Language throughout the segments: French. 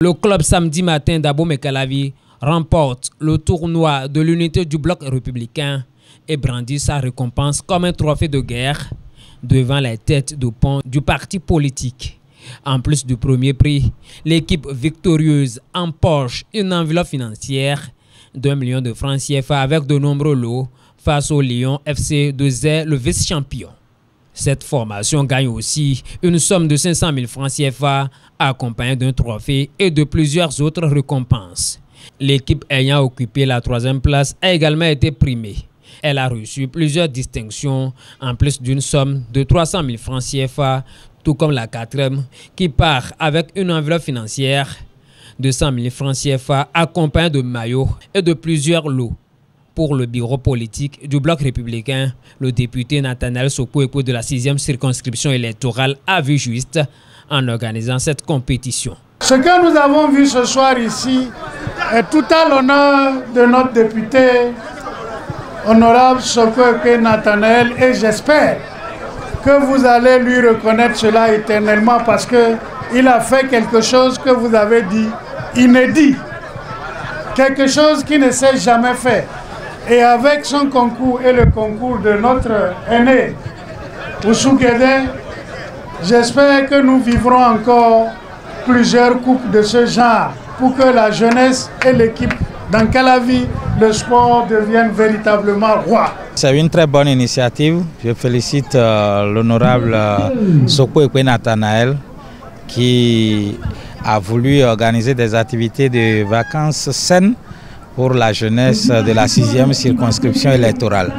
Le club samedi matin d'Abomey-Calavi remporte le tournoi de l'unité du bloc républicain et brandit sa récompense comme un trophée de guerre devant les têtes de pont du parti politique. En plus du premier prix, l'équipe victorieuse empoche une enveloppe financière d'1 million de francs CFA avec de nombreux lots face au Lyon FC de Zé, le vice-champion. Cette formation gagne aussi une somme de 500 000 francs CFA accompagnée d'un trophée et de plusieurs autres récompenses. L'équipe ayant occupé la 3e place a également été primée. Elle a reçu plusieurs distinctions en plus d'une somme de 300 000 francs CFA, tout comme la 4e qui part avec une enveloppe financière de 100 000 francs CFA accompagnée de maillots et de plusieurs lots. Pour le bureau politique du bloc républicain, le député Nathanaël Sokouékou de la 6e circonscription électorale a vu juste en organisant cette compétition. Ce que nous avons vu ce soir ici est tout à l'honneur de notre député honorable Sokouékou Nathanaël, et j'espère que vous allez lui reconnaître cela éternellement parce qu'il a fait quelque chose que vous avez dit inédit, quelque chose qui ne s'est jamais fait. Et avec son concours et le concours de notre aîné, Oussou Guédé, j'espère que nous vivrons encore plusieurs coupes de ce genre pour que la jeunesse et l'équipe dans Calavi, le sport devienne véritablement roi. C'est une très bonne initiative. Je félicite l'honorable Sokouékou Nathanaël qui a voulu organiser des activités de vacances saines pour la jeunesse de la 6e circonscription électorale.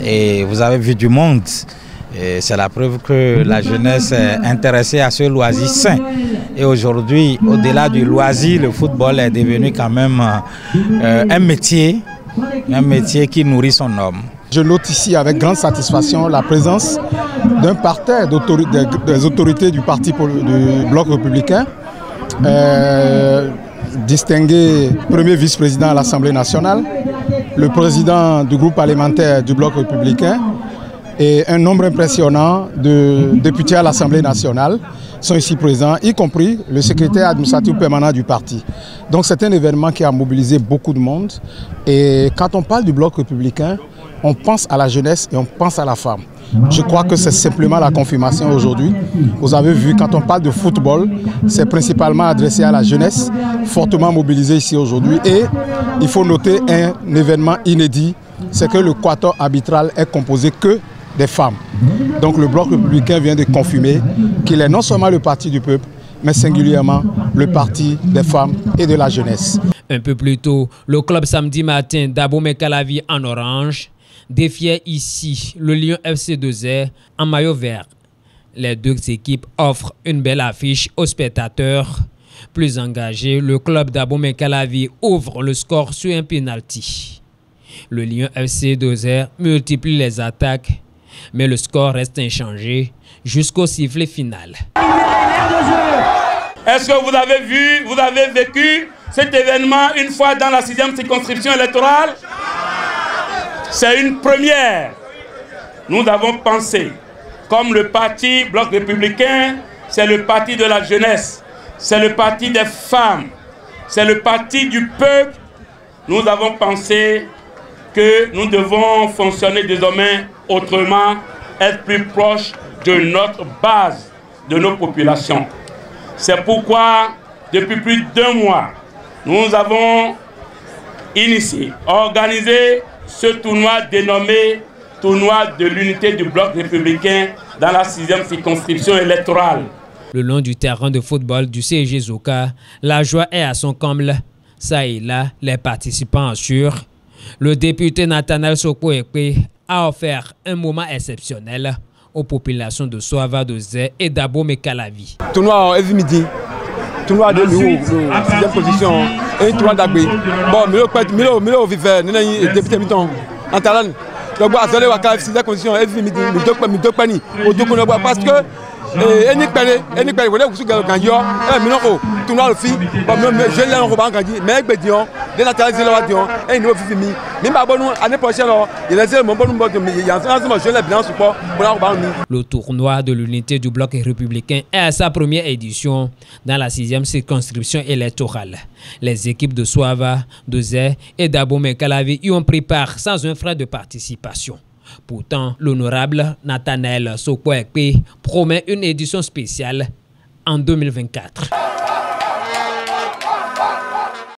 Et vous avez vu du monde. C'est la preuve que la jeunesse est intéressée à ce loisir sain. Et aujourd'hui, au-delà du loisir, le football est devenu quand même un métier qui nourrit son homme. Je note ici avec grande satisfaction la présence d'un parterre des autorités du parti du bloc républicain, distingué premier vice-président à l'Assemblée nationale, le président du groupe parlementaire du bloc républicain et un nombre impressionnant de députés à l'Assemblée nationale sont ici présents, y compris le secrétaire administratif permanent du parti. Donc c'est un événement qui a mobilisé beaucoup de monde. Et quand on parle du bloc républicain, on pense à la jeunesse et on pense à la femme. Je crois que c'est simplement la confirmation aujourd'hui. Vous avez vu, quand on parle de football, c'est principalement adressé à la jeunesse, fortement mobilisée ici aujourd'hui. Et il faut noter un événement inédit, c'est que le quatuor arbitral est composé que des femmes. Donc le bloc républicain vient de confirmer qu'il est non seulement le parti du peuple, mais singulièrement le parti des femmes et de la jeunesse. Un peu plus tôt, le club samedi matin d'Abomey-Calavi en orange défiait ici le Lyon FC de Zé en maillot vert. Les deux équipes offrent une belle affiche aux spectateurs. Plus engagé, le club d'Abomey-Calavi ouvre le score sur un penalty. Le Lyon FC de Zé multiplie les attaques, mais le score reste inchangé jusqu'au sifflet final. Est-ce que vous avez vu, vous avez vécu cet événement une fois dans la 6e circonscription électorale? C'est une première. Nous avons pensé, comme le parti bloc républicain, c'est le parti de la jeunesse, c'est le parti des femmes, c'est le parti du peuple. Nous avons pensé que nous devons fonctionner désormais autrement, être plus proche de notre base, de nos populations. C'est pourquoi, depuis plus d'1 mois, nous avons initié, organisé ce tournoi dénommé tournoi de l'unité du bloc républicain dans la 6e circonscription électorale. Le long du terrain de football du CG Zoka, la joie est à son comble. Ça et là, les participants assurent. Le député Nathanaël Sokouékou a offert un moment exceptionnel aux populations de Soava de Zé et d'Abomey-Calavi. Tournoi midi, tournoi de Lyon, 6e position, et tournoi d'Agbé. Bon, Milo Viver, député Miton, en talent. Donc, à Zolé, à 6e position, midi, parce que tournoi le fi, mais dénaturaliser le radio et nous vivons même pas bon année prochaine il est mon bon il y a un jeune bilan support pour le tournoi de l'unité du bloc républicain est à sa première édition dans la 6e circonscription électorale. Les équipes de Soava, Dozé et d'Abomey-Calavi y ont pris part sans un frais de participation. Pourtant, l'honorable Nathanaël Sokpo Ekpe promet une édition spéciale en 2024.